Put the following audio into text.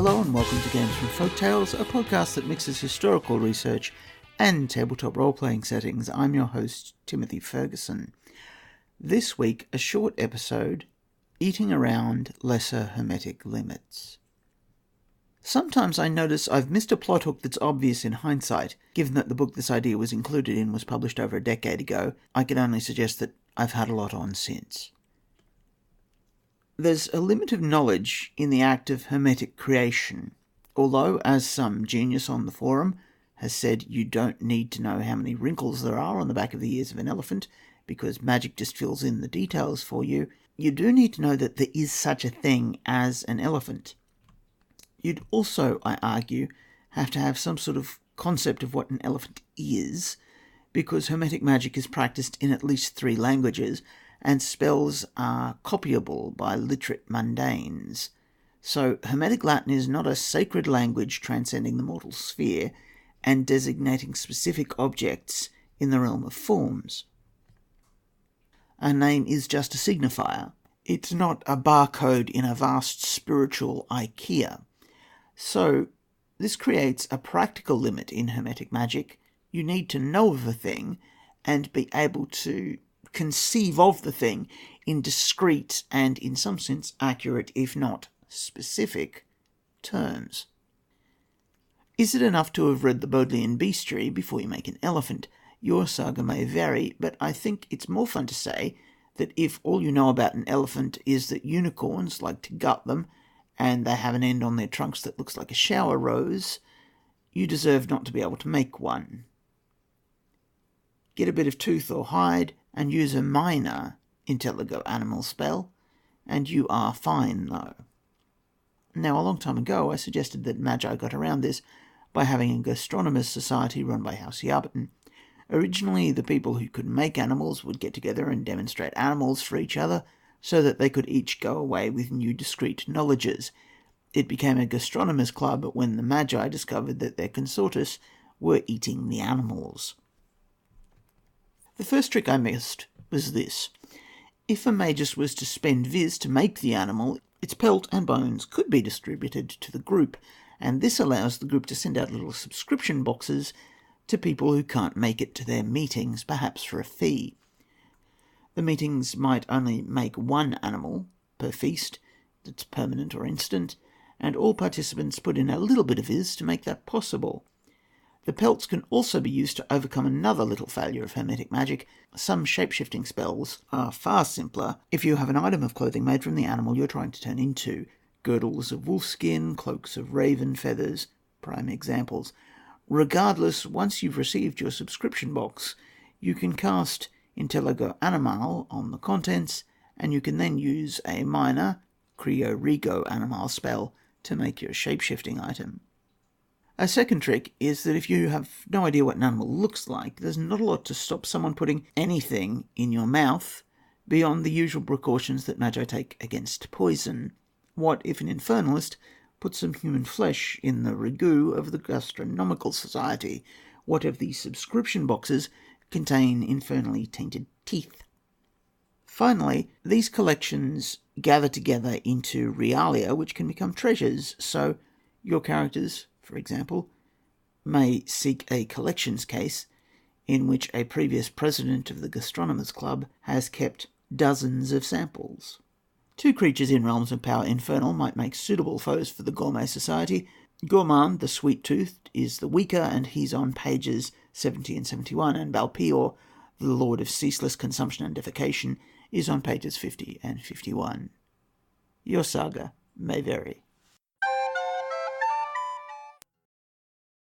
Hello and welcome to Games from Folktales, a podcast that mixes historical research and tabletop role-playing settings. I'm your host, Timothy Ferguson. This week, a short episode, Eating Around Lesser Hermetic Limits. Sometimes I notice I've missed a plot hook that's obvious in hindsight. Given that the book this idea was included in was published over a decade ago, I can only suggest that I've had a lot on since. There's a limit of knowledge in the act of hermetic creation, although, as some genius on the forum has said, you don't need to know how many wrinkles there are on the back of the ears of an elephant, because magic just fills in the details for you. You do need to know that there is such a thing as an elephant. You'd also, I argue, have to have some sort of concept of what an elephant is, because hermetic magic is practiced in at least 3 languages, and spells are copyable by literate mundanes. So Hermetic Latin is not a sacred language transcending the mortal sphere and designating specific objects in the realm of forms. A name is just a signifier. It's not a barcode in a vast spiritual IKEA. So this creates a practical limit in Hermetic magic. You need to know of a thing and be able to conceive of the thing in discrete and, in some sense, accurate, if not specific, terms. Is it enough to have read the Bodleian Bestiary before you make an elephant? Your saga may vary, but I think it's more fun to say that if all you know about an elephant is that unicorns like to gut them, and they have an end on their trunks that looks like a shower rose, you deserve not to be able to make one. Get a bit of tooth or hide, and use a minor intelligo animal spell, and you are fine, though. Now, a long time ago, I suggested that Magi got around this by having a gastronomers society run by House Yarburton. Originally, the people who could make animals would get together and demonstrate animals for each other, so that they could each go away with new discrete knowledges. It became a gastronomers club when the Magi discovered that their consortes were eating the animals. The first trick I missed was this. If a magus was to spend viz to make the animal, its pelt and bones could be distributed to the group, and this allows the group to send out little subscription boxes to people who can't make it to their meetings, perhaps for a fee. The meetings might only make 1 animal per feast that's permanent or instant, and all participants put in a little bit of viz to make that possible. The pelts can also be used to overcome another little failure of hermetic magic. Some shape-shifting spells are far simpler if you have an item of clothing made from the animal you're trying to turn into. Girdles of wolfskin, cloaks of raven feathers, prime examples. Regardless, once you've received your subscription box, you can cast Intelligo Animal on the contents, and you can then use a minor Creo Rego Animal spell to make your shape-shifting item. A second trick is that if you have no idea what an animal looks like, there's not a lot to stop someone putting anything in your mouth beyond the usual precautions that Magi take against poison. What if an infernalist put some human flesh in the ragout of the Gastronomical Society? What if the subscription boxes contain infernally tainted teeth? Finally, these collections gather together into realia, which can become treasures, so your characters, for example, may seek a collections case in which a previous president of the Gastronomers Club has kept dozens of samples. 2 creatures in realms of power infernal might make suitable foes for the Gourmet Society. Gourmand, the sweet-toothed, is the weaker, and he's on pages 70 and 71, and Balpior, the lord of ceaseless consumption and defecation, is on pages 50 and 51. Your saga may vary.